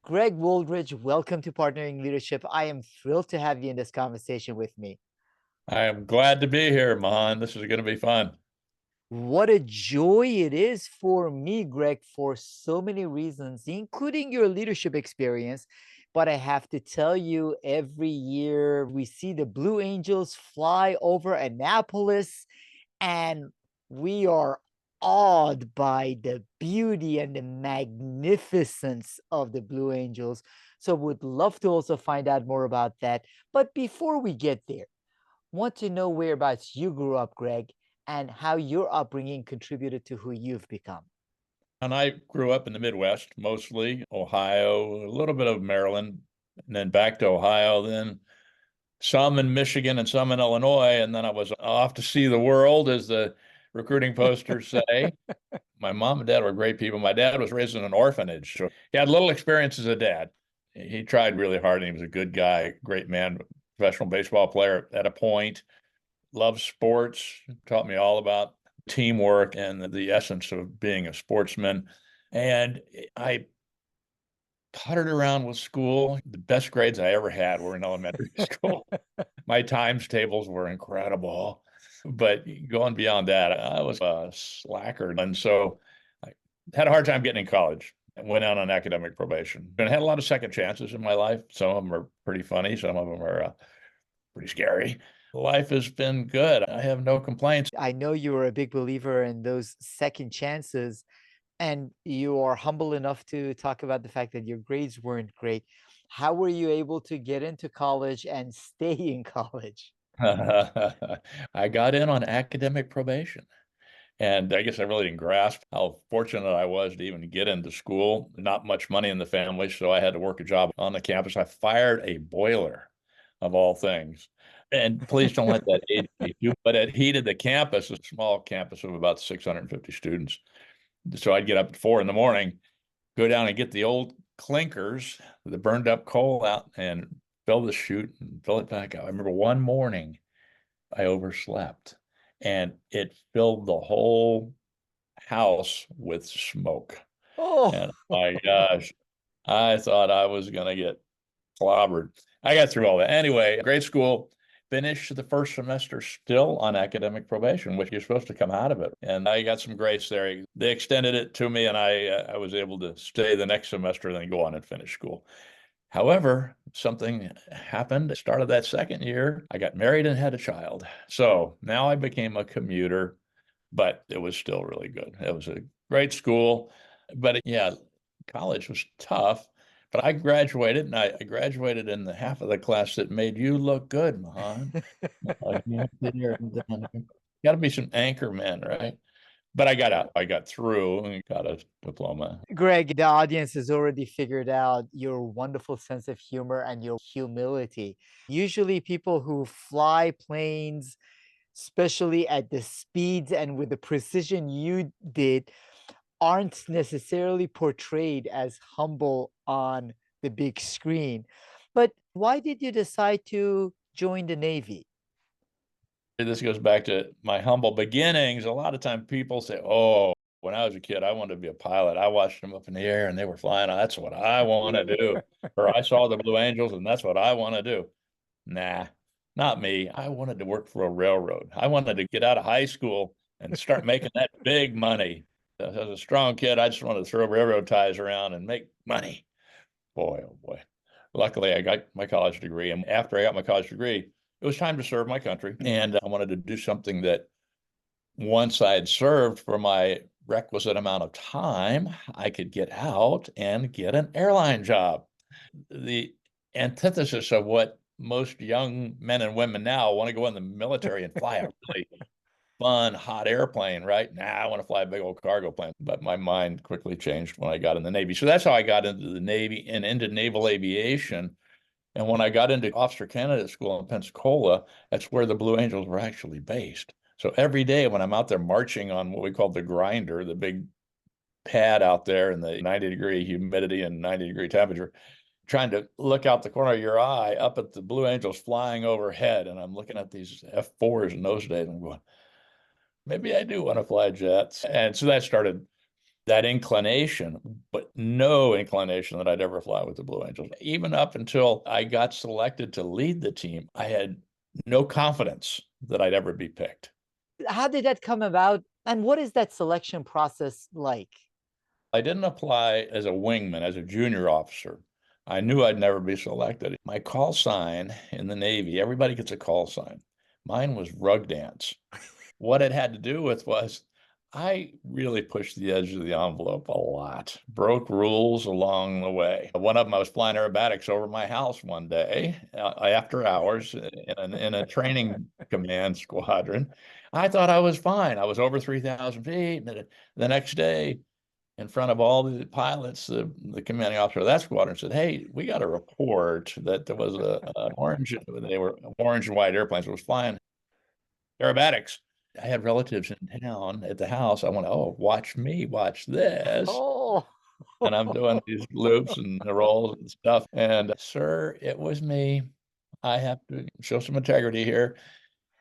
Greg Wooldridge, welcome to Partnering Leadership. I am thrilled to have you in this conversation with me. I am glad to be here, Mahan. This is going to be fun. What a joy it is for me, Greg, for so many reasons, including your leadership experience. But I have to tell you, every year we see the Blue Angels fly over Annapolis, and we are awed by the beauty and the magnificence of the Blue Angels. So would love to also find out more about that. But before we get there, want to know whereabouts you grew up, Greg, and how your upbringing contributed to who you've become. And I grew up in the Midwest, mostly Ohio, a little bit of Maryland, and then back to Ohio, then some in Michigan and some in Illinois. And then I was off to see the world, as the recruiting posters say. My mom and dad were great people. My dad was raised in an orphanage, so he had little experience as a dad. He tried really hard, and he was a good guy, great man, professional baseball player at a point. Loved sports, taught me all about teamwork and the essence of being a sportsman. And I puttered around with school. The best grades I ever had were in elementary school. My times tables were incredible. But going beyond that, I was a slacker. And so I had a hard time getting in college. I went out on academic probation. And I had a lot of second chances in my life. Some of them are pretty funny, some of them are pretty scary. Life has been good. I have no complaints. I know you were a big believer in those second chances, and you are humble enough to talk about the fact that your grades weren't great. How were you able to get into college and stay in college? I got in on academic probation. And I guess I really didn't grasp how fortunate I was to even get into school. Not much money in the family, so I had to work a job on the campus. I fired a boiler, of all things. And please don't let that age you, but it heated the campus, a small campus of about 650 students. So I'd get up at 4 in the morning, go down and get the old clinkers, the burned up coal out, and fill the chute and fill it back out. I remember one morning I overslept, and it filled the whole house with smoke. Oh, And my gosh, I thought I was going to get clobbered. I got through all that. Anyway, great school. Finished the first semester still on academic probation, which you're supposed to come out of it. And I got some grades there. They extended it to me, and I was able to stay the next semester and then go on and finish school. However, something happened. Started that second year. I got married and had a child. So now I became a commuter, but it was still really good. It was a great school. But yeah, college was tough. But I graduated, and I graduated in the half of the class that made you look good, Mahan. Yeah, got to be some anchor men, right? But I got out. I got through and got a diploma. Greg, the audience has already figured out your wonderful sense of humor and your humility. Usually, people who fly planes, especially at the speeds and with the precision you did, aren't necessarily portrayed as humble on the big screen. But why did you decide to join the Navy? This goes back to my humble beginnings. A lot of time people say, "Oh, when I was a kid, I wanted to be a pilot. I watched them up in the air and they were flying. That's what I want to do." Or I saw the Blue Angels and that's what I want to do. Nah, not me. I wanted to work for a railroad. I wanted to get out of high school and start making that big money. As a strong kid, I just wanted to throw railroad ties around and make money. Boy, oh boy. Luckily, I got my college degree. And after I got my college degree, it was time to serve my country. And I wanted to do something that once I had served for my requisite amount of time, I could get out and get an airline job. The antithesis of what most young men and women now want to go in the military and fly a really fun, hot airplane, right? Now I want to fly a big old cargo plane. But my mind quickly changed when I got in the Navy. So that's how I got into the Navy and into naval aviation. And when I got into officer candidate school in Pensacola, that's where the Blue Angels were actually based. So every day when I'm out there marching on what we call the grinder, the big pad out there in the 90-degree humidity and 90-degree temperature, trying to look out the corner of your eye up at the Blue Angels flying overhead. And I'm looking at these F4s in those days and I'm going, maybe I do want to fly jets. And so that started that inclination, but no inclination that I'd ever fly with the Blue Angels. Even up until I got selected to lead the team, I had no confidence that I'd ever be picked. How did that come about? And what is that selection process like? I didn't apply as a wingman, as a junior officer. I knew I'd never be selected. My call sign in the Navy, everybody gets a call sign. Mine was rug dance. What it had to do with was I really pushed the edge of the envelope a lot, broke rules along the way. One of them, I was flying aerobatics over my house one day after hours in a training command squadron. I thought I was fine. I was over 3,000 feet. And the next day, in front of all the pilots, the commanding officer of that squadron said, "Hey, we got a report that there was they were orange and white airplanes that was flying aerobatics." I had relatives in town at the house. I went, "Oh, watch me, watch this." Oh. And I'm doing these loops and the rolls and stuff. And sir, it was me. I have to show some integrity here.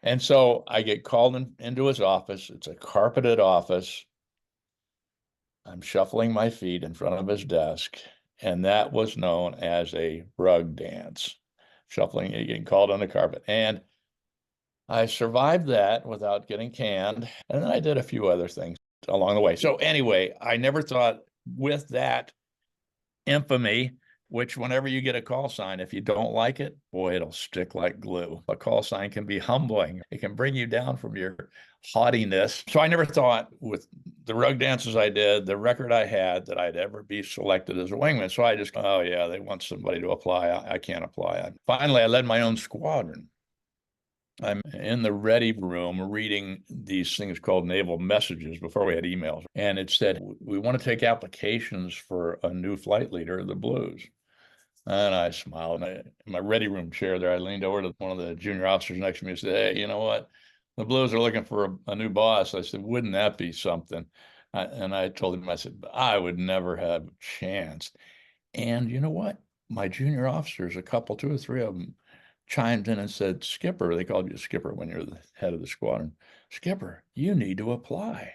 And so I get called into his office. It's a carpeted office. I'm shuffling my feet in front of his desk. And that was known as a rug dance, shuffling, getting called on the carpet. And I survived that without getting canned. And then I did a few other things along the way. So anyway, I never thought with that infamy, which whenever you get a call sign, if you don't like it, boy, it'll stick like glue. A call sign can be humbling. It can bring you down from your haughtiness. So I never thought with the rug dances I did, the record I had, that I'd ever be selected as a wingman. So I just, oh yeah, they want somebody to apply. I can't apply. Finally, I led my own squadron. I'm in the ready room reading these things called naval messages before we had emails. And it said, "We want to take applications for a new flight leader of the Blues." And I smiled. In my ready room chair there, I leaned over to one of the junior officers next to me and said, "Hey, you know what? The Blues are looking for a new boss." I said, "Wouldn't that be something?" And I told him, I said, "I would never have a chance." And you know what? My junior officers, a couple, two or three of them, chimed in and said, "Skipper," they called you Skipper when you're the head of the squadron, "Skipper, you need to apply.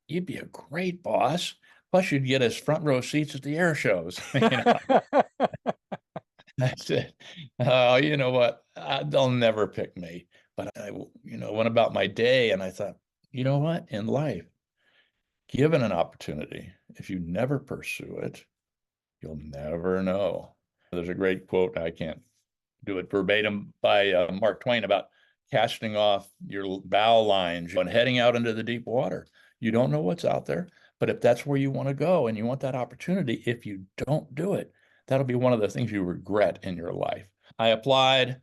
You'd be a great boss. Plus, you'd get us front row seats at the air shows." You know, I said, "Oh, you know what? They'll never pick me." But went about my day and I thought, you know what? In life, given an opportunity, if you never pursue it, you'll never know. There's a great quote, I can't do it verbatim, by Mark Twain about casting off your bow lines and heading out into the deep water. You don't know what's out there, but if that's where you want to go and you want that opportunity, if you don't do it, that'll be one of the things you regret in your life. I applied.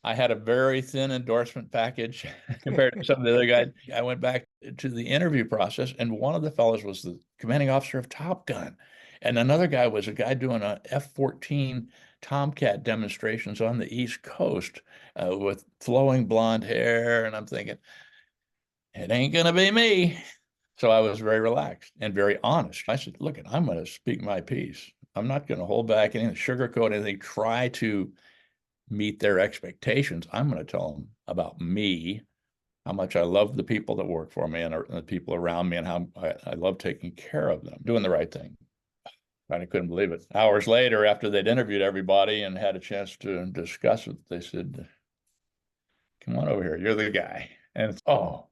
I had a very thin endorsement package compared to some of the other guys. I went back to the interview process, and one of the fellows was the commanding officer of Top Gun. And another guy was a guy doing a F-14 Tomcat demonstrations on the East Coast with flowing blonde hair. And I'm thinking, it ain't going to be me. So I was very relaxed and very honest. I said, "Look, I'm going to speak my piece. I'm not going to hold back anything, sugarcoat anything, try to meet their expectations. I'm going to tell them about me, how much I love the people that work for me and the people around me, and how I love taking care of them, doing the right thing." I couldn't believe it. Hours later, after they'd interviewed everybody and had a chance to discuss it, they said, "Come on over here. You're the guy." And oh,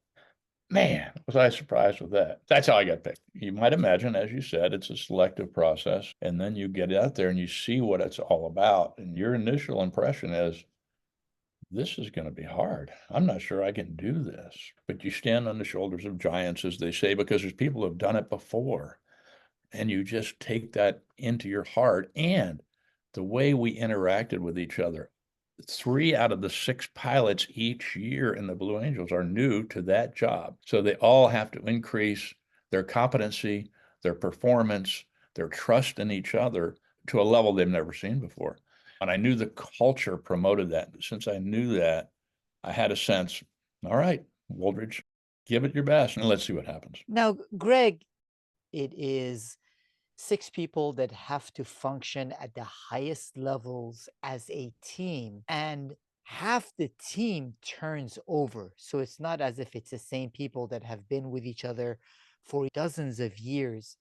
man, was I surprised with that. That's how I got picked. You might imagine, as you said, it's a selective process. And then you get out there and you see what it's all about. And your initial impression is, this is going to be hard. I'm not sure I can do this. But you stand on the shoulders of giants, as they say, because there's people who have done it before. And you just take that into your heart. And the way we interacted with each other, 3 out of the 6 pilots each year in the Blue Angels are new to that job. So they all have to increase their competency, their performance, their trust in each other to a level they've never seen before. And I knew the culture promoted that. Since I knew that, I had a sense, all right, Wooldridge, give it your best and let's see what happens. Now, Greg, it is 6 people that have to function at the highest levels as a team, and half the team turns over. So it's not as if it's the same people that have been with each other for dozens of years.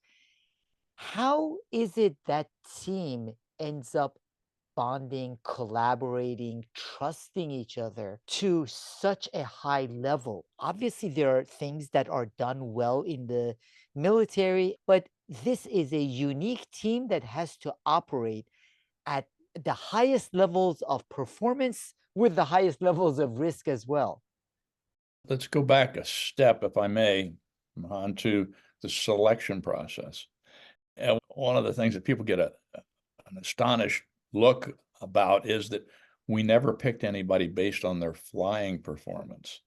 How is it that team ends up bonding, collaborating, trusting each other to such a high level? Obviously, there are things that are done well in the military, but this is a unique team that has to operate at the highest levels of performance with the highest levels of risk as well. Let's go back a step, if I may, on to the selection process. And one of the things that people get an astonished look about is that we never picked anybody based on their flying performance.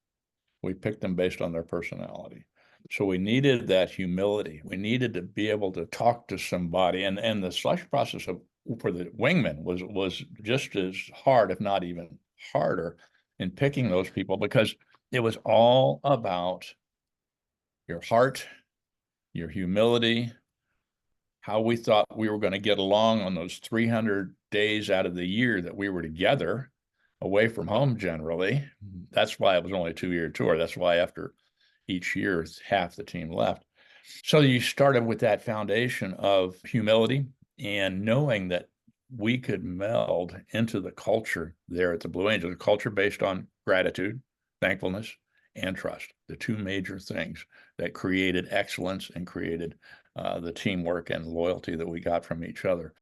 We picked them based on their personality. So we needed that humility. We needed to be able to talk to somebody. And the selection process for the wingman was just as hard, if not even harder, in picking those people, because it was all about your heart, your humility, how we thought we were going to get along on those 300 days out of the year that we were together, away from home generally. That's why it was only a 2-year tour. That's why after each year, half the team left. So you started with that foundation of humility and knowing that we could meld into the culture there at the Blue Angels, a culture based on gratitude, thankfulness, and trust, the two major things that created excellence and created the teamwork and loyalty that we got from each other.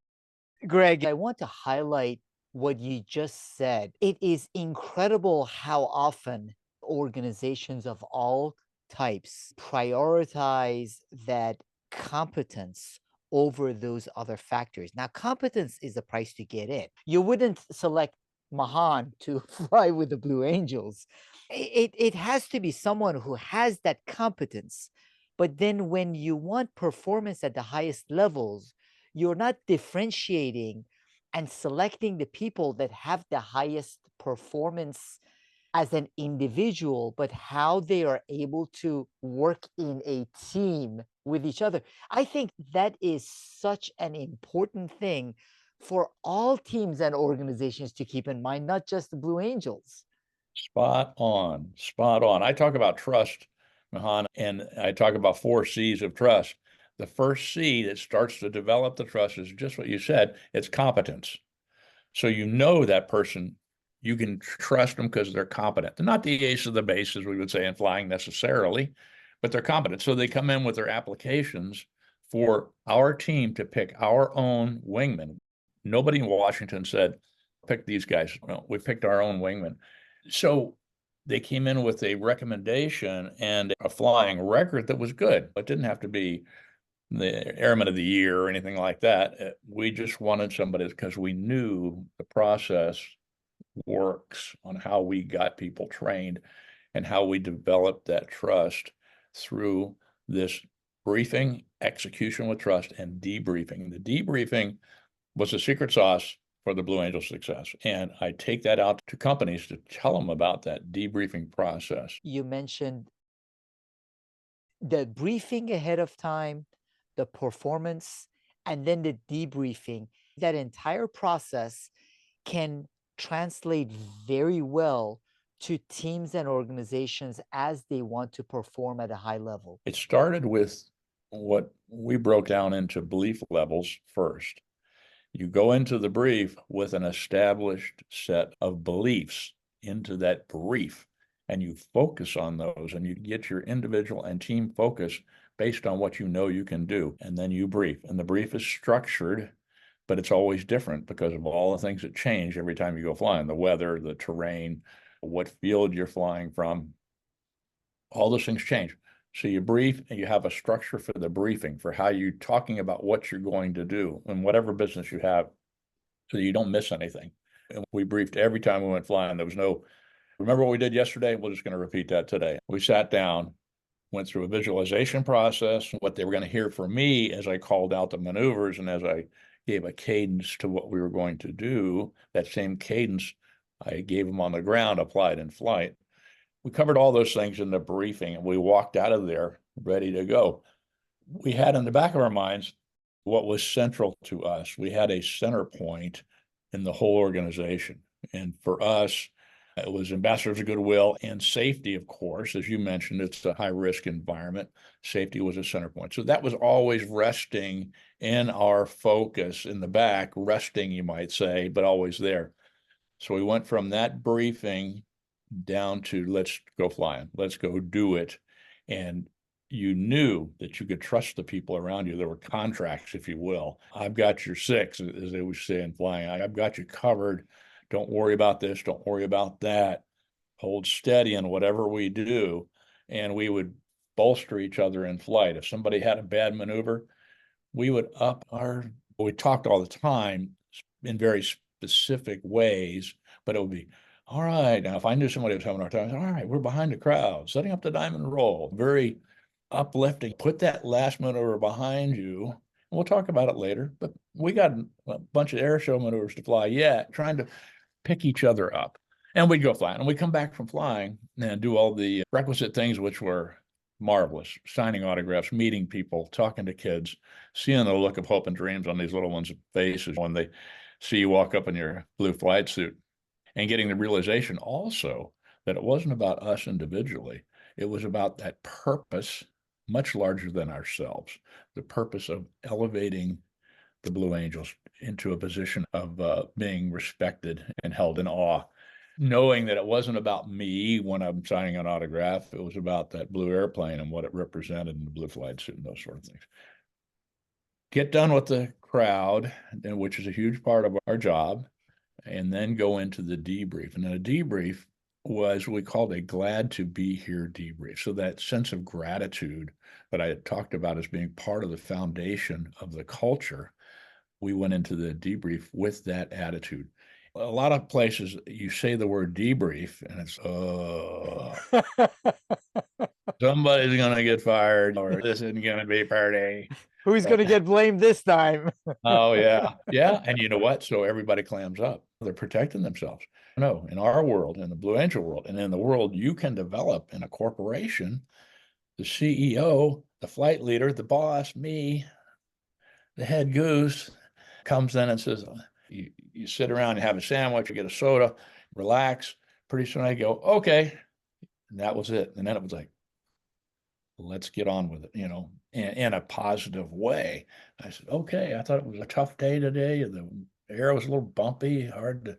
Greg, I want to highlight what you just said. It is incredible how often organizations of all types prioritize that competence over those other factors. Now, competence is the price to get in. You wouldn't select Mahan to fly with the Blue Angels. It has to be someone who has that competence. But then when you want performance at the highest levels, you're not differentiating and selecting the people that have the highest performance as an individual, but how they are able to work in a team with each other. I think that is such an important thing for all teams and organizations to keep in mind, not just the Blue Angels. Spot on, spot on. I talk about trust, Mahan, and I talk about 4 C's of trust. The first C that starts to develop the trust is just what you said. It's competence. So you know that person, you can trust them because they're competent. They're not the ace of the base, as we would say in flying necessarily, but they're competent. So they come in with their applications for our team to pick our own wingman. Nobody in Washington said, pick these guys. No, we picked our own wingman. So they came in with a recommendation and a flying record that was good. It didn't have to be the airman of the year or anything like that. We just wanted somebody because we knew the process works on how we got people trained and how we developed that trust through this briefing, execution with trust, and debriefing. The debriefing was the secret sauce for the Blue Angel success. And I take that out to companies to tell them about that debriefing process. You mentioned the briefing ahead of time, the performance, and then the debriefing. That entire process can translate very well to teams and organizations as they want to perform at a high level. It started with what we broke down into belief levels first. You go into the brief with an established set of beliefs into that brief, and you focus on those, and you get your individual and team focus based on what you know you can do. And then you brief. And the brief is structured, but it's always different because of all the things that change every time you go flying, the weather, the terrain, what field you're flying from. All those things change. So you brief and you have a structure for the briefing for how you're talking about what you're going to do in whatever business you have so that you don't miss anything. And we briefed every time we went flying. There was no, remember what we did yesterday? We're just going to repeat that today. We sat down, went through a visualization process, what they were going to hear from me as I called out the maneuvers and as I gave a cadence to what we were going to do. That same cadence I gave them on the ground, applied in flight. We covered all those things in the briefing and we walked out of there ready to go. We had in the back of our minds what was central to us. We had a center point in the whole organization. And for us, It was ambassadors of goodwill and safety, of course. As you mentioned, it's a high risk environment. Safety was a center point. So that was always resting in our focus in the back, resting, you might say, but always there. So we went from that briefing down to let's go flying, let's go do it. And you knew that you could trust the people around you. There were contracts, if you will. I've got your six, as they would say in flying. I've got you covered. Don't worry about this. Don't worry about that. Hold steady in whatever we do. And we would bolster each other in flight. If somebody had a bad maneuver, we talked all the time in very specific ways, but it would be, all right, now if I knew somebody was having a hard time, all right, we're behind the crowd, setting up the diamond roll, very uplifting. Put that last maneuver behind you. We'll talk about it later, but we got a bunch of air show maneuvers to fly yet, trying to pick each other up. And we'd go flying, and we'd come back from flying and do all the requisite things, which were marvelous: signing autographs, meeting people, talking to kids, seeing the look of hope and dreams on these little ones' faces when they see you walk up in your blue flight suit, and getting the realization also that it wasn't about us individually. It was about that purpose much larger than ourselves, the purpose of elevating the Blue Angels into a position of being respected and held in awe, knowing that it wasn't about me when I'm signing an autograph. It was about that blue airplane and what it represented in the blue flight suit and those sort of things. Get done with the crowd, which is a huge part of our job, and then go into the debrief. And then a debrief was what we called a glad to be here debrief. So that sense of gratitude that I had talked about as being part of the foundation of the culture, we went into the debrief with that attitude. A lot of places you say the word debrief and it's, somebody's going to get fired or this isn't going to be party. Who's going to get blamed this time? Oh, yeah. Yeah. And you know what? So everybody clams up. They're protecting themselves. No, in our world, in the Blue Angel world, and in the world you can develop in a corporation, the CEO, the flight leader, the boss, me, the head goose comes in and says, you sit around, you have a sandwich, you get a soda, relax. Pretty soon I go, okay. And that was it. And then it was like, let's get on with it, in a positive way. I said, okay, I thought it was a tough day today. The air was a little bumpy, hard to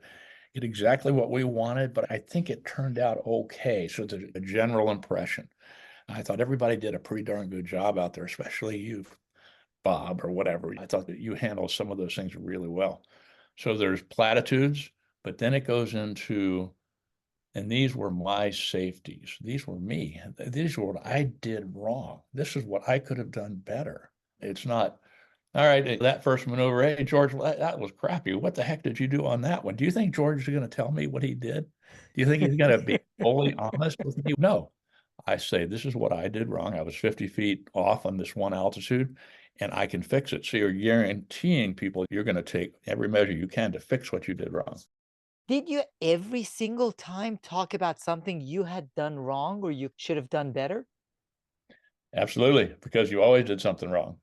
get exactly what we wanted, but I think it turned out okay. So it's a general impression. I thought everybody did a pretty darn good job out there, especially you, Bob, or whatever. I thought that you handled some of those things really well. So there's platitudes, but then it goes into, and these were my safeties. These were me. These were what I did wrong. This is what I could have done better. It's not, all right, that first maneuver, hey, George, that was crappy. What the heck did you do on that one? Do you think George is going to tell me what he did? Do you think he's going to be fully honest with me? No. I say, this is what I did wrong. I was 50 feet off on this one altitude, and I can fix it. So you're guaranteeing people you're going to take every measure you can to fix what you did wrong. Did you every single time talk about something you had done wrong or you should have done better? Absolutely, because you always did something wrong.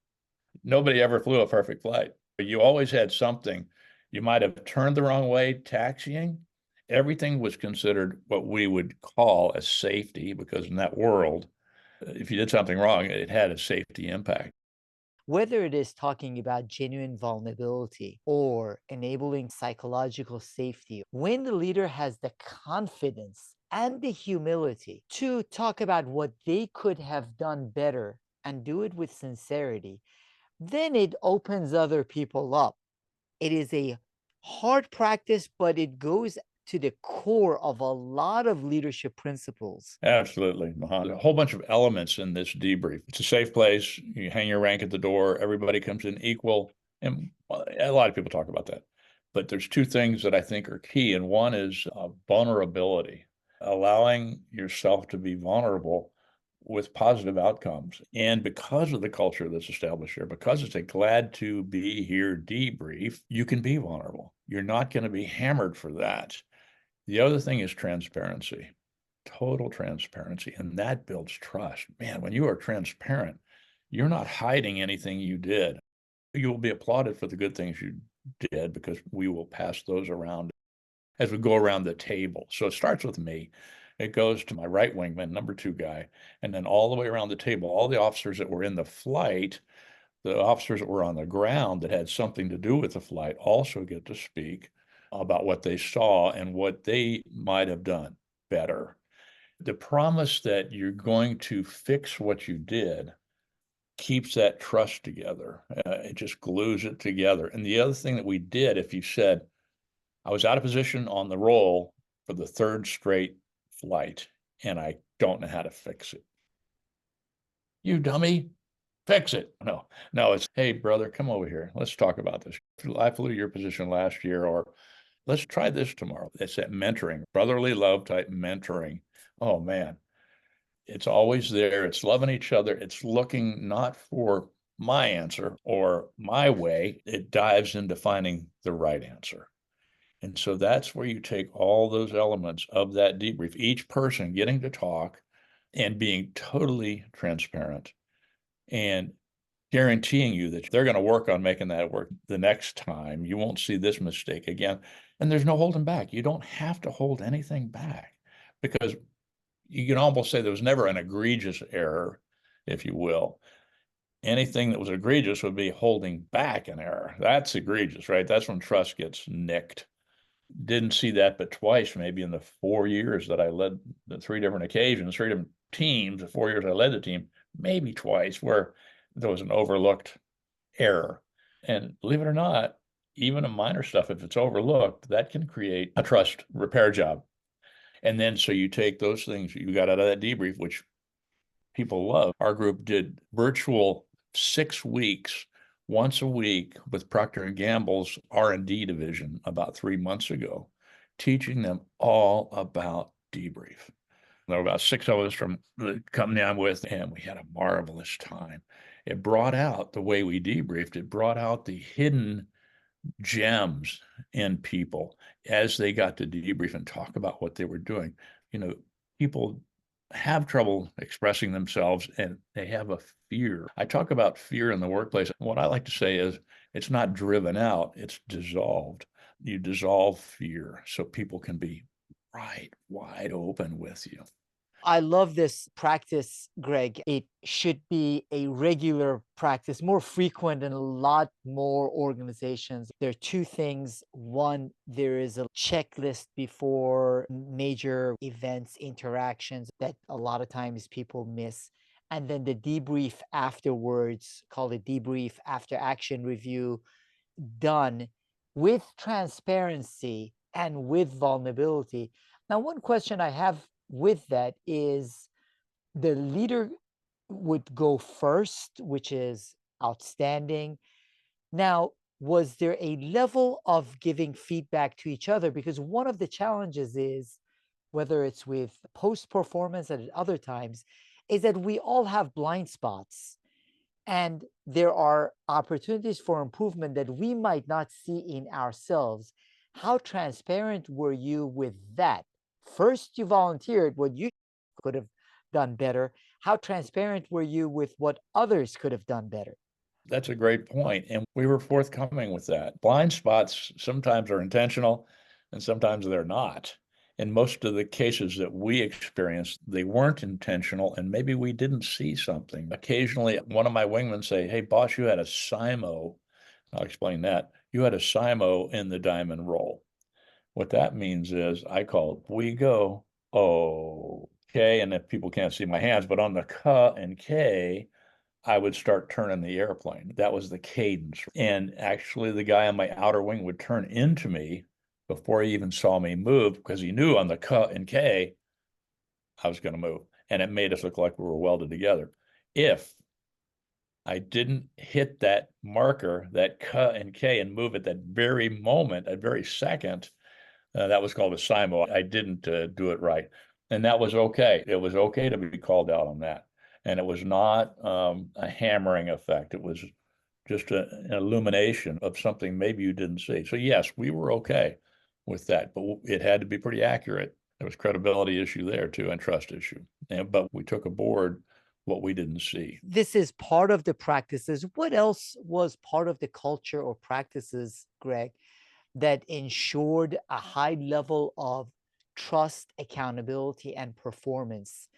Nobody ever flew a perfect flight. You always had something. You might have turned the wrong way taxiing. Everything was considered what we would call a safety, because in that world, if you did something wrong, it had a safety impact. Whether it is talking about genuine vulnerability or enabling psychological safety, when the leader has the confidence and the humility to talk about what they could have done better and do it with sincerity, then it opens other people up. It is a hard practice, but it goes to the core of a lot of leadership principles. Absolutely, Mahan. A whole bunch of elements in this debrief. It's a safe place. You hang your rank at the door. Everybody comes in equal. And a lot of people talk about that. But there's two things that I think are key. And one is vulnerability, allowing yourself to be vulnerable with positive outcomes. And because of the culture that's established here, because it's a glad to be here debrief, you can be vulnerable. You're not going to be hammered for that. The other thing is transparency, total transparency, and that builds trust. Man, when you are transparent, you're not hiding anything you did. You will be applauded for the good things you did because we will pass those around. as we go around the table. So it starts with me. It goes to my right wingman, number 2 guy, and then all the way around the table, all the officers that were in the flight, the officers that were on the ground that had something to do with the flight also get to speak about what they saw and what they might have done better. The promise that you're going to fix what you did keeps that trust together. It just glues it together. And the other thing that we did, if you said, I was out of position on the roll for the 3rd straight flight, and I don't know how to fix it. You dummy, fix it. No, no, it's, hey, brother, come over here. Let's talk about this. I flew your position last year, or let's try this tomorrow. It's that mentoring, brotherly love type mentoring. Oh, man, it's always there. It's loving each other. It's looking not for my answer or my way. It dives into finding the right answer. And so that's where you take all those elements of that debrief, each person getting to talk and being totally transparent and guaranteeing you that they're going to work on making that work the next time. You won't see this mistake again. And there's no holding back. You don't have to hold anything back, because you can almost say there was never an egregious error, if you will. Anything that was egregious would be holding back an error. That's egregious, right? That's when trust gets nicked. Didn't see that but twice, maybe in the 4 years that I led the 3 different occasions, 3 different teams, the 4 years I led the team, maybe twice, where there was an overlooked error. And believe it or not, even a minor stuff, if it's overlooked, that can create a trust repair job. And then so you take those things you got out of that debrief, which people love. Our group did virtual 6 weeks, once a week, with Procter and Gamble's R&D division about 3 months ago, teaching them all about debrief. There were about 6 of us from the company I'm with, and we had a marvelous time. It brought out the way we debriefed. It brought out the hidden gems in people as they got to debrief and talk about what they were doing. You know, people have trouble expressing themselves and they have a fear. I talk about fear in the workplace. What I like to say is it's not driven out, it's dissolved. You dissolve fear so people can be right wide open with you. I love this practice, Greg. It should be a regular practice, more frequent in a lot more organizations. There are 2 things. One, there is a checklist before major events, interactions that a lot of times people miss. And then the debrief afterwards, called a debrief after action review, done with transparency and with vulnerability. Now, one question I have with that is, the leader would go first, which is outstanding. Now, was there a level of giving feedback to each other? Because one of the challenges is, whether it's with post performance and at other times, is that we all have blind spots. And there are opportunities for improvement that we might not see in ourselves. How transparent were you with that? First, you volunteered what you could have done better. How transparent were you with what others could have done better? That's a great point. And we were forthcoming with that. Blind spots sometimes are intentional and sometimes they're not. In most of the cases that we experienced, they weren't intentional and maybe we didn't see something. Occasionally, one of my wingmen say, hey, boss, you had a SIMO. I'll explain that. You had a SIMO in the diamond roll. What that means is I call it, we go, oh, okay. And if people can't see my hands, but on the K and K, I would start turning the airplane. That was the cadence. And actually, the guy on my outer wing would turn into me before he even saw me move, because he knew on the K and K, I was going to move. And it made us look like we were welded together. If I didn't hit that marker, that K and K, and move at that very moment, that very second, that was called a SIMO. I didn't do it right. And that was okay. It was okay to be called out on that. And it was not a hammering effect. It was just an illumination of something maybe you didn't see. So yes, we were okay with that, but it had to be pretty accurate. There was credibility issue there too, and trust issue. But we took aboard what we didn't see. This is part of the practices. What else was part of the culture or practices, Greg, that ensured a high level of trust, accountability, and performance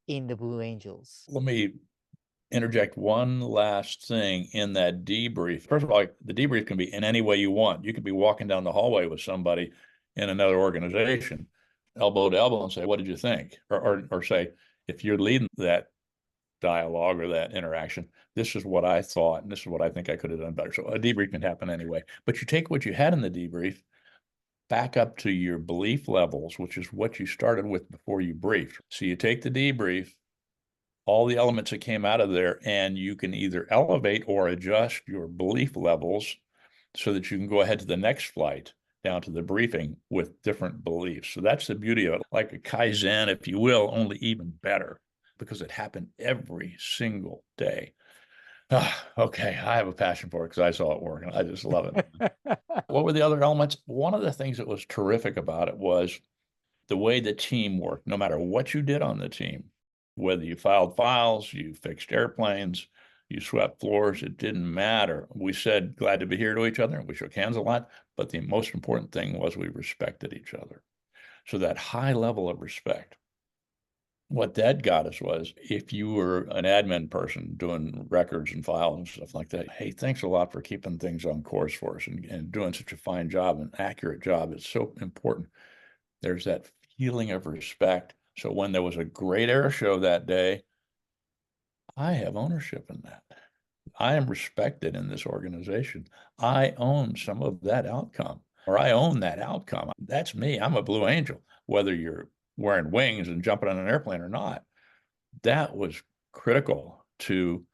in the Blue Angels? Let me interject one last thing in that debrief. First of all, the debrief can be in any way you want. You could be walking down the hallway with somebody in another organization, elbow to elbow, and say, "What did you think?" Or say, if you're leading that dialogue or that interaction, this is what I thought, and this is what I think I could have done better. So a debrief can happen anyway. But you take what you had in the debrief back up to your belief levels, which is what you started with before you briefed. So you take the debrief, all the elements that came out of there, and you can either elevate or adjust your belief levels so that you can go ahead to the next flight down to the briefing with different beliefs. So that's the beauty of it, like a Kaizen, if you will, only even better because it happened every single day. Okay, I have a passion for it because I saw it work and I just love it. What were the other elements? One of the things that was terrific about it was the way the team worked, no matter what you did on the team, whether you filed files, you fixed airplanes, you swept floors, it didn't matter. We said glad to be here to each other, and we shook hands a lot, but the most important thing was we respected each other. So that high level of respect. What that got us was if you were an admin person doing records and files and stuff like that, hey, thanks a lot for keeping things on course for us and doing such a fine job, an accurate job. It's so important. There's that feeling of respect. So when there was a great air show that day, I have ownership in that. I am respected in this organization. I own some of that outcome, or I own that outcome. That's me. I'm a Blue Angel, whether you're wearing wings and jumping on an airplane or not. That was critical to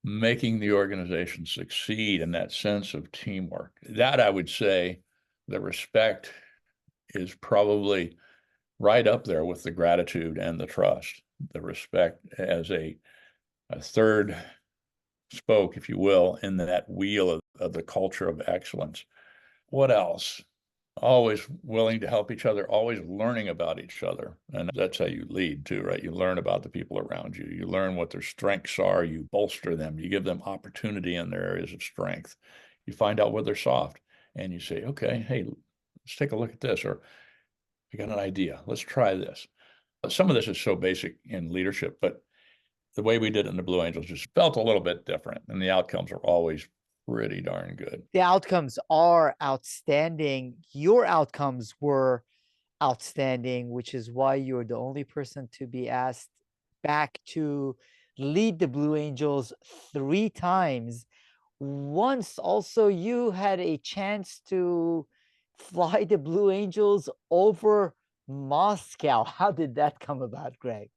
making the organization succeed in that sense of teamwork. That I would say the respect is probably right up there with the gratitude and the trust, the respect as a third spoke, if you will, in that wheel of the culture of excellence. What else? Always willing to help each other, always learning about each other. And that's how you lead too, right? You learn about the people around you. You learn what their strengths are. You bolster them. You give them opportunity in their areas of strength. You find out where they're soft and you say, okay, hey, let's take a look at this. Or I got an idea. Let's try this. Some of this is so basic in leadership, but the way we did it in the Blue Angels just felt a little bit different. And the outcomes are always pretty darn good. The outcomes are outstanding. Your outcomes were outstanding, which is why you're the only person to be asked back to lead the Blue Angels 3 times. Once also you had a chance to fly the Blue Angels over Moscow. How did that come about, Greg?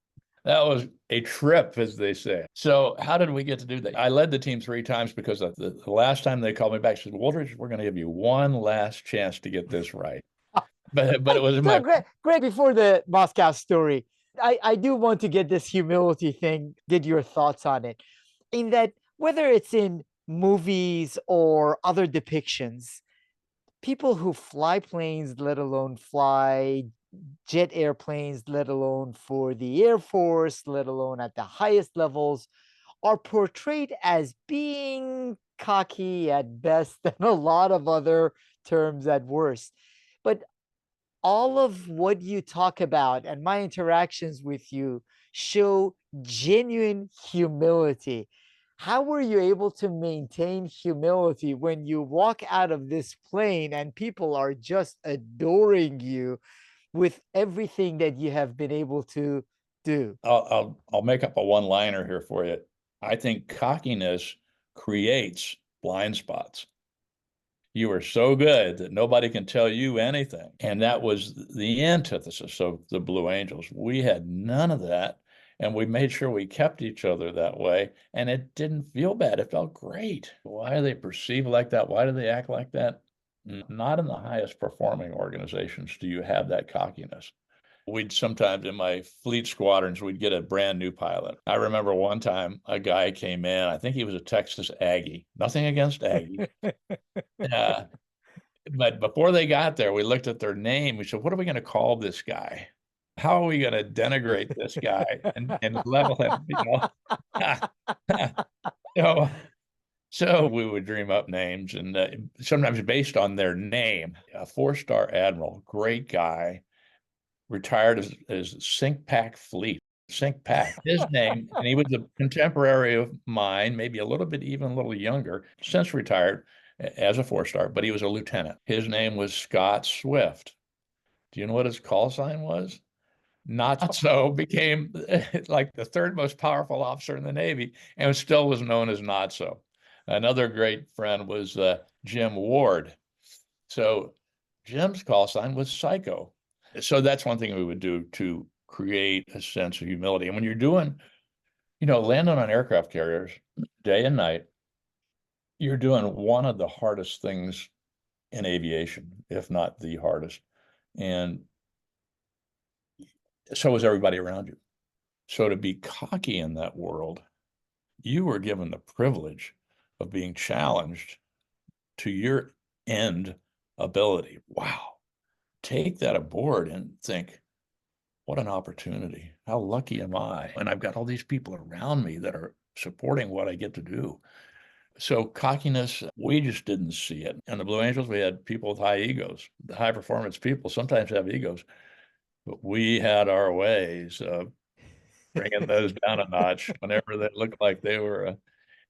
That was a trip, as they say. So how did we get to do that? I led the team 3 times because the last time they called me back, said, Wooldridge, we're going to give you one last chance to get this right. But it was So, my Greg, before the Moscow story, I do want to get this humility thing, get your thoughts on it. In that, whether it's in movies or other depictions, people who fly planes, let alone fly jet airplanes, let alone for the Air Force, let alone at the highest levels, are portrayed as being cocky at best and a lot of other terms at worst. But all of what you talk about and my interactions with you show genuine humility. How were you able to maintain humility when you walk out of this plane and people are just adoring you with everything that you have been able to do? I'll make up a one-liner here for you. I think cockiness creates blind spots. You are so good that nobody can tell you anything. And that was the antithesis of the Blue Angels. We had none of that. And we made sure we kept each other that way. And it didn't feel bad. It felt great. Why are they perceived like that? Why do they act like that? Not in the highest performing organizations do you have that cockiness. We'd sometimes in my fleet squadrons, we'd get a brand new pilot. I remember one time a guy came in, I think he was a Texas Aggie. Nothing against Aggie. But before they got there, we looked at their name. We said, what are we going to call this guy? How are we going to denigrate this guy and level him? You know? So we would dream up names, and sometimes based on their name. A four-star admiral, great guy, retired as Sink Pack Fleet. Sink Pack, his name, and he was a contemporary of mine, maybe a little bit even a little younger, since retired as a four-star, but he was a lieutenant. His name was Scott Swift. Do you know what his call sign was? Not so became like the third most powerful officer in the Navy and still was known as Not So. Another great friend was Jim Ward. So Jim's call sign was Psycho. So that's one thing we would do to create a sense of humility. And when you're doing, landing on aircraft carriers day and night, you're doing one of the hardest things in aviation, if not the hardest. And so is everybody around you. So to be cocky in that world, you were given the privilege of being challenged to your end ability. Wow. Take that aboard and think, what an opportunity. How lucky am I? And I've got all these people around me that are supporting what I get to do. So cockiness, we just didn't see it. And the Blue Angels, we had people with high egos. The high performance people sometimes have egos, but we had our ways of bringing those down a notch whenever they looked like they were.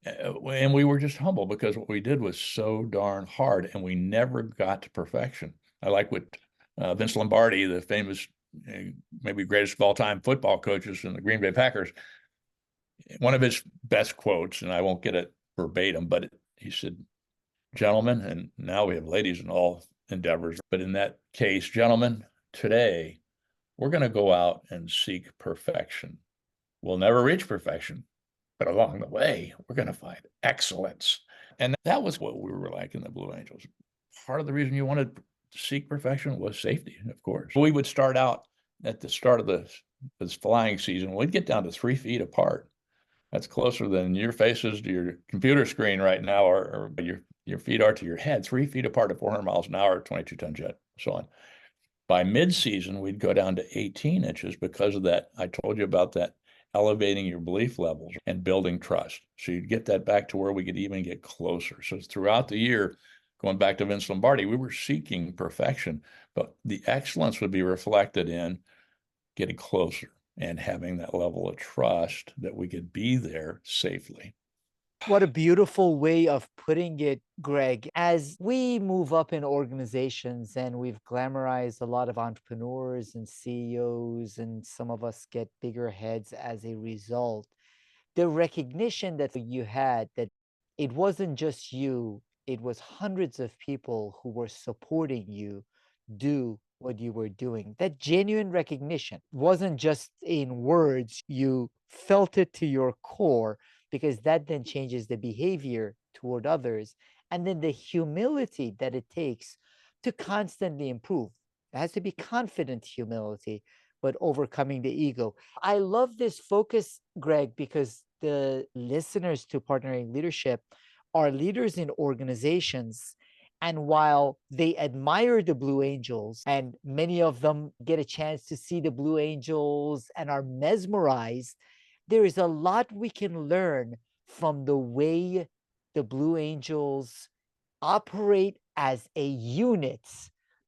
And we were just humble because what we did was so darn hard and we never got to perfection. I like what Vince Lombardi, the famous, maybe greatest of all time football coaches in the Green Bay Packers, one of his best quotes, and I won't get it verbatim, but he said, gentlemen, and now we have ladies in all endeavors, but in that case, gentlemen, today we're going to go out and seek perfection. We'll never reach perfection, but along the way, we're going to find excellence. And that was what we were like in the Blue Angels. Part of the reason you wanted to seek perfection was safety, of course. We would start out at the start of this flying season, we'd get down to 3 feet apart. That's closer than your faces to your computer screen right now, or your feet are to your head, 3 feet apart at 400 miles an hour, 22-ton jet, so on. By mid-season, we'd go down to 18 inches because of that. I told you about that elevating your belief levels and building trust. So you'd get that back to where we could even get closer. So throughout the year, going back to Vince Lombardi, we were seeking perfection, but the excellence would be reflected in getting closer and having that level of trust that we could be there safely. What a beautiful way of putting it, Greg. As we move up in organizations and we've glamorized a lot of entrepreneurs and CEOs, and some of us get bigger heads as a result, the recognition that you had that it wasn't just you, it was hundreds of people who were supporting you do what you were doing. That genuine recognition wasn't just in words, you felt it to your core, because that then changes the behavior toward others. And then the humility that it takes to constantly improve. It has to be confident humility, but overcoming the ego. I love this focus, Greg, because the listeners to Partnering Leadership are leaders in organizations. And while they admire the Blue Angels, and many of them get a chance to see the Blue Angels and are mesmerized, there is a lot we can learn from the way the Blue Angels operate as a unit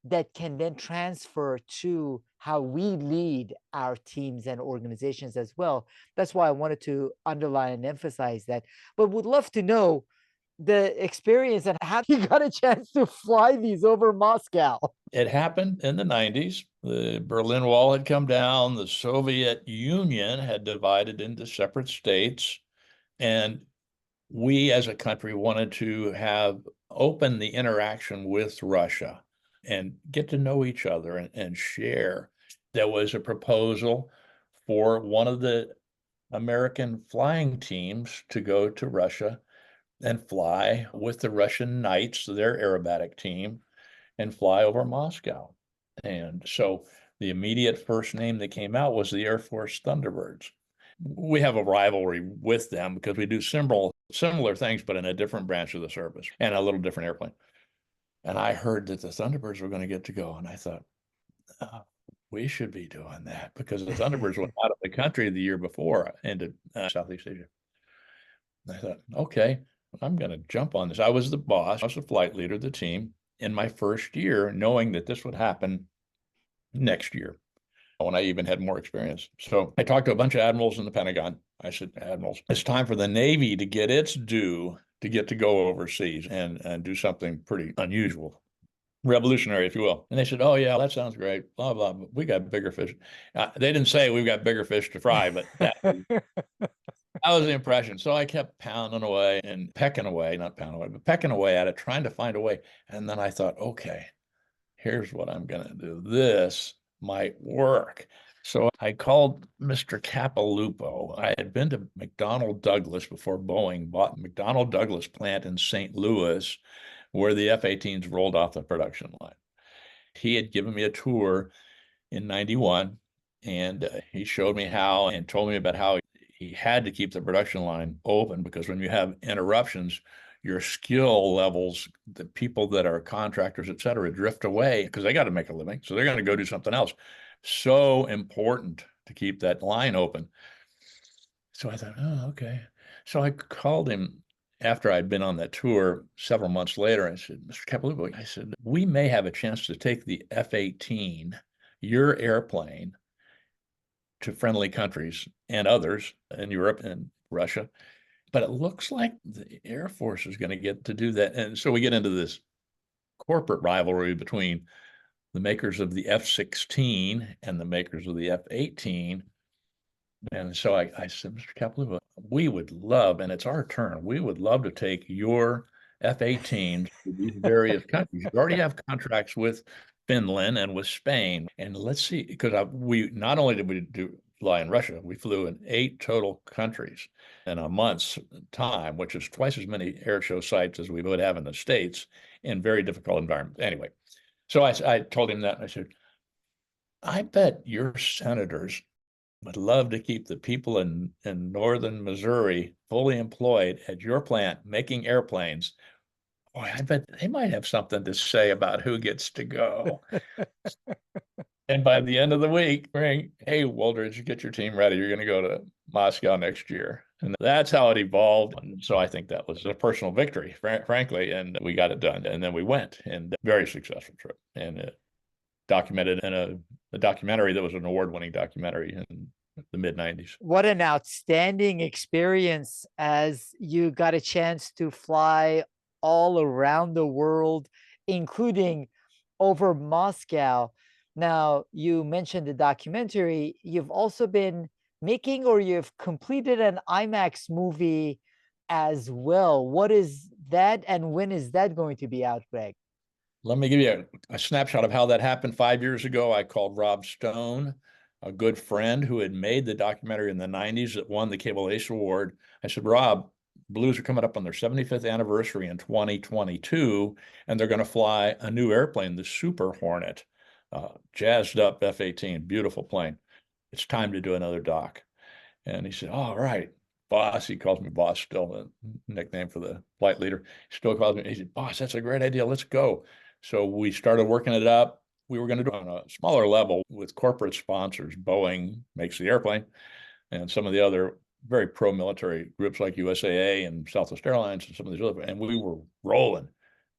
that can then transfer to how we lead our teams and organizations as well. That's why I wanted to underline and emphasize that. But would love to know the experience and how you got a chance to fly these over Moscow. It happened in the 90s. The Berlin Wall had come down. The Soviet Union had divided into separate states. And we as a country wanted to have open the interaction with Russia and get to know each other and share. There was a proposal for one of the American flying teams to go to Russia and fly with the Russian Knights, their aerobatic team, and fly over Moscow. And so the immediate first name that came out was the Air Force Thunderbirds. We have a rivalry with them because we do similar things, but in a different branch of the service and a little different airplane. And I heard that the Thunderbirds were going to get to go. And I thought, oh, we should be doing that because the Thunderbirds went out of the country the year before into Southeast Asia. And I thought, okay. I'm going to jump on this. I was the boss. I was the flight leader of the team in my first year, knowing that this would happen next year when I even had more experience. So I talked to a bunch of admirals in the Pentagon. I said, Admirals, it's time for the Navy to get its due to get to go overseas and do something pretty unusual, revolutionary, if you will. And they said, oh, yeah, that sounds great. Blah, blah, blah. We got bigger fish. They didn't say we've got bigger fish to fry, but that was the impression. So I kept pounding away and pecking away, not pounding away, but pecking away at it, trying to find a way. And then I thought, okay, here's what I'm going to do. This might work. So I called Mr. Capilupo. I had been to McDonnell Douglas before Boeing bought McDonnell Douglas plant in St. Louis, where the F-18s rolled off the production line. He had given me a tour in 91, and he showed me how and told me about how he had to keep the production line open because when you have interruptions, your skill levels, the people that are contractors, et cetera, drift away because they got to make a living. So they're going to go do something else. So important to keep that line open. So I thought, oh, okay. So I called him after I'd been on that tour several months later. I said, Mr. Capilupo, I said, we may have a chance to take the F-18, your airplane, to friendly countries and others in Europe and Russia. But it looks like the Air Force is going to get to do that. And so we get into this corporate rivalry between the makers of the F-16 and the makers of the F-18. And so I said, Mr. Capilupo, we would love, and it's our turn, we would love to take your F-18s to these various countries. You already have contracts with Finland and with Spain. And let's see, because we not only did we fly in Russia, we flew in 8 total countries in a month's time, which is twice as many air show sites as we would have in the States in very difficult environments. Anyway, so I told him that. I said, I bet your senators would love to keep the people in northern Missouri fully employed at your plant making airplanes. Boy, I bet they might have something to say about who gets to go. And by the end of the week, ring, hey, Wooldridge, get your team ready. You're going to go to Moscow next year. And that's how it evolved. And so I think that was a personal victory, frankly. And we got it done. And then we went, and very successful trip. And documented in a documentary that was an award-winning documentary in the mid-90s. What an outstanding experience as you got a chance to fly all around the world, including over Moscow. Now, you mentioned the documentary. You've also been making or you've completed an IMAX movie as well. What is that and when is that going to be out, Greg? Let me give you a snapshot of how that happened. 5 years ago, I called Rob Stone, a good friend who had made the documentary in the 90s that won the Cable Ace Award. I said, Rob, Blues are coming up on their 75th anniversary in 2022, and they're going to fly a new airplane, the Super Hornet, jazzed up F-18, beautiful plane. It's time to do another doc. And he said, all right, boss. He calls me boss still, a nickname for the flight leader. He still calls me. He said, boss, that's a great idea. Let's go. So we started working it up. We were going to do it on a smaller level with corporate sponsors. Boeing makes the airplane, and some of the other very pro-military groups like USAA and Southwest Airlines and some of these other. And we were rolling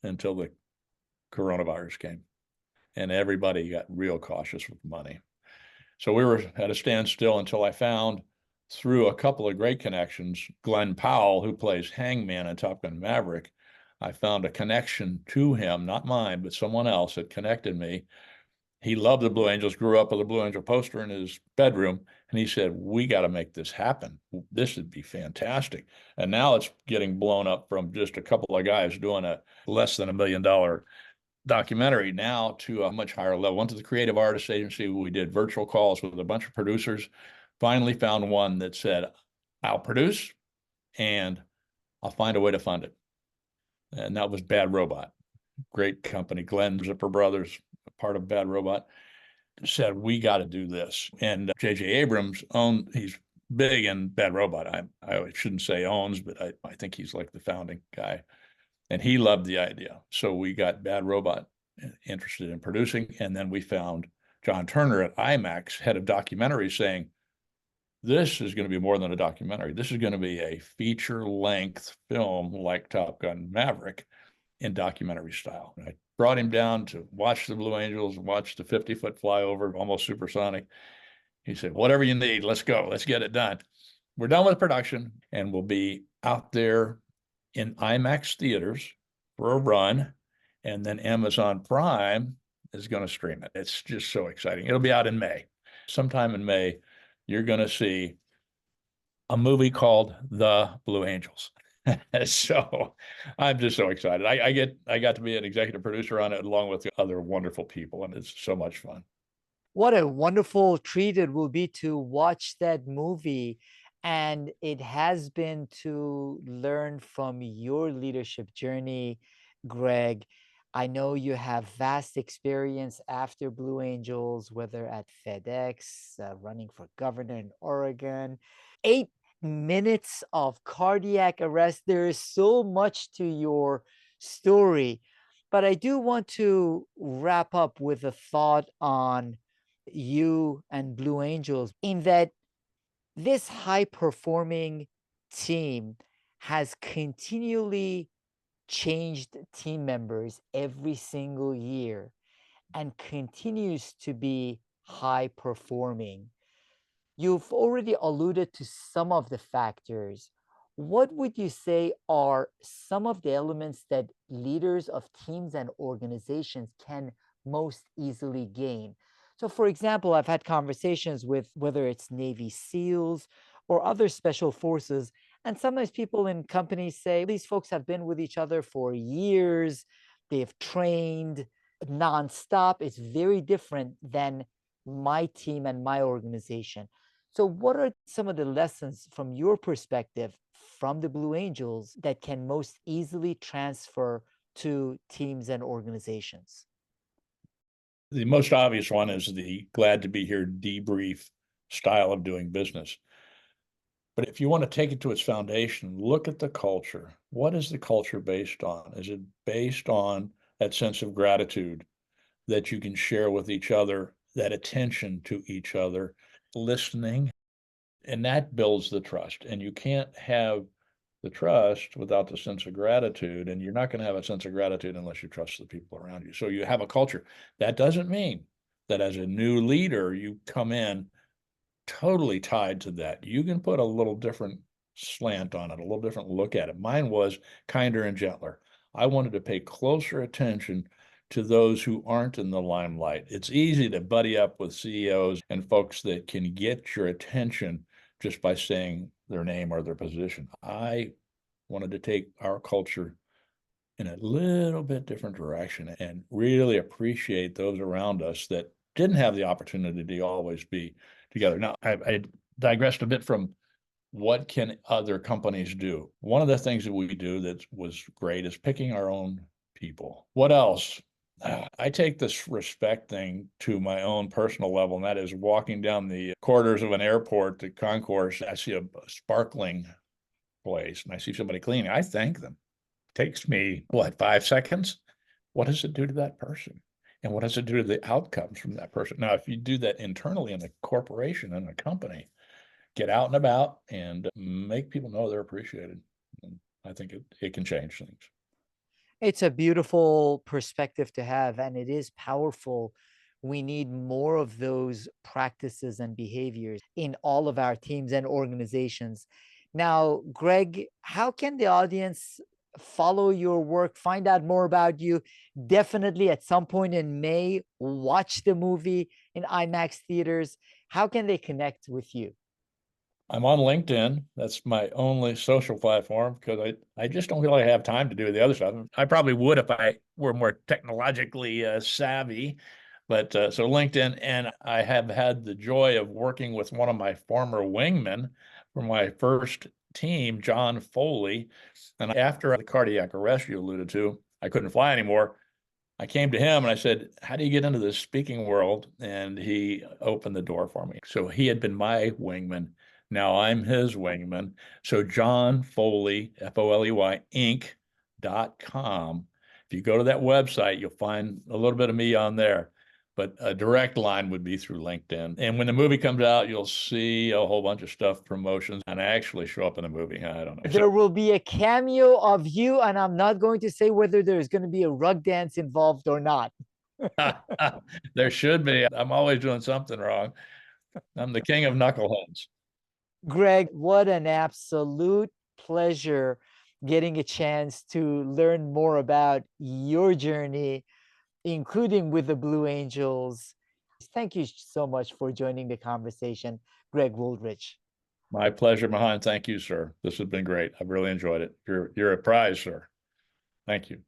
until the coronavirus came, and everybody got real cautious with money. So we were at a standstill until I found, through a couple of great connections, Glenn Powell, who plays Hangman in Top Gun Maverick. I found a connection to him, not mine, but someone else that connected me. He loved the Blue Angels, grew up with a Blue Angel poster in his bedroom, and he said, we got to make this happen. This would be fantastic. And now it's getting blown up from just a couple of guys doing a less than $1 million documentary now to a much higher level. Went to the Creative Artists Agency. We did virtual calls with a bunch of producers. Finally found one that said, I'll produce and I'll find a way to fund it. And that was Bad Robot. Great company. Glenn Zipper Brothers, part of Bad Robot, said, we got to do this. And J.J. Abrams he's big in Bad Robot. I shouldn't say owns, but I think he's like the founding guy. And he loved the idea. So we got Bad Robot interested in producing. And then we found John Turner at IMAX, head of documentary, saying, this is going to be more than a documentary. This is going to be a feature-length film like Top Gun Maverick in documentary style. And I brought him down to watch the Blue Angels, watch the 50-foot flyover, almost supersonic. He said, whatever you need, let's go. Let's get it done. We're done with production, and we'll be out there in IMAX theaters for a run. And then Amazon Prime is going to stream it. It's just so exciting. It'll be out in May. Sometime in May, you're going to see a movie called The Blue Angels. So I'm just so excited. I got to be an executive producer on it along with other wonderful people, and it's so much fun. What a wonderful treat it will be to watch that movie. And it has been to learn from your leadership journey, Greg. I know you have vast experience after Blue Angels, whether at FedEx, running for governor in Oregon. 8 minutes of cardiac arrest. There is so much to your story. But I do want to wrap up with a thought on you and Blue Angels, in that this high performing team has continually changed team members every single year and continues to be high performing. You've already alluded to some of the factors. What would you say are some of the elements that leaders of teams and organizations can most easily gain? So, for example, I've had conversations with whether it's Navy SEALs or other special forces, and sometimes people in companies say these folks have been with each other for years, they've trained nonstop. It's very different than my team and my organization. So, what are some of the lessons from your perspective from the Blue Angels that can most easily transfer to teams and organizations? The most obvious one is the glad to be here debrief style of doing business. But if you want to take it to its foundation, look at the culture. What is the culture based on? Is it based on that sense of gratitude that you can share with each other, that attention to each other, listening? And that builds the trust. And you can't have the trust without the sense of gratitude. And you're not going to have a sense of gratitude unless you trust the people around you. So you have a culture. That doesn't mean that as a new leader, you come in totally tied to that. You can put a little different slant on it, a little different look at it. Mine was kinder and gentler. I wanted to pay closer attention to those who aren't in the limelight. It's easy to buddy up with CEOs and folks that can get your attention just by saying their name or their position. I wanted to take our culture in a little bit different direction and really appreciate those around us that didn't have the opportunity to always be together. Now, I digressed a bit from what can other companies do. One of the things that we do that was great is picking our own people. What else? I take this respect thing to my own personal level, and that is walking down the corridors of an airport, the concourse. I see a sparkling place and I see somebody cleaning. I thank them. It takes me, 5 seconds? What does it do to that person? And what does it do to the outcomes from that person? Now, if you do that internally in a corporation and a company, get out and about and make people know they're appreciated. And I think it can change things. It's a beautiful perspective to have, and it is powerful. We need more of those practices and behaviors in all of our teams and organizations. Now, Greg, how can the audience follow your work, find out more about you? Definitely at some point in May, watch the movie in IMAX theaters. How can they connect with you? I'm on LinkedIn. That's my only social platform because I just don't really have time to do the other stuff. I probably would if I were more technologically savvy. But so LinkedIn, and I have had the joy of working with one of my former wingmen from my first team, John Foley. And after the cardiac arrest you alluded to, I couldn't fly anymore. I came to him and I said, how do you get into the speaking world? And he opened the door for me. So he had been my wingman. Now I'm his wingman. So John Foley, Foley, Inc.com. If you go to that website, you'll find a little bit of me on there. but a direct line would be through LinkedIn. And when the movie comes out, you'll see a whole bunch of stuff, promotions, and actually show up in the movie. I don't know. There will be a cameo of you, and I'm not going to say whether there's going to be a rug dance involved or not. There should be. I'm always doing something wrong. I'm the king of knuckleheads. Greg, what an absolute pleasure getting a chance to learn more about your journey, including with the Blue Angels. Thank you so much for joining the conversation, Greg Wooldridge. My pleasure, Mahan. Thank you, sir. This has been great. I've really enjoyed it. You're a prize, sir. Thank you.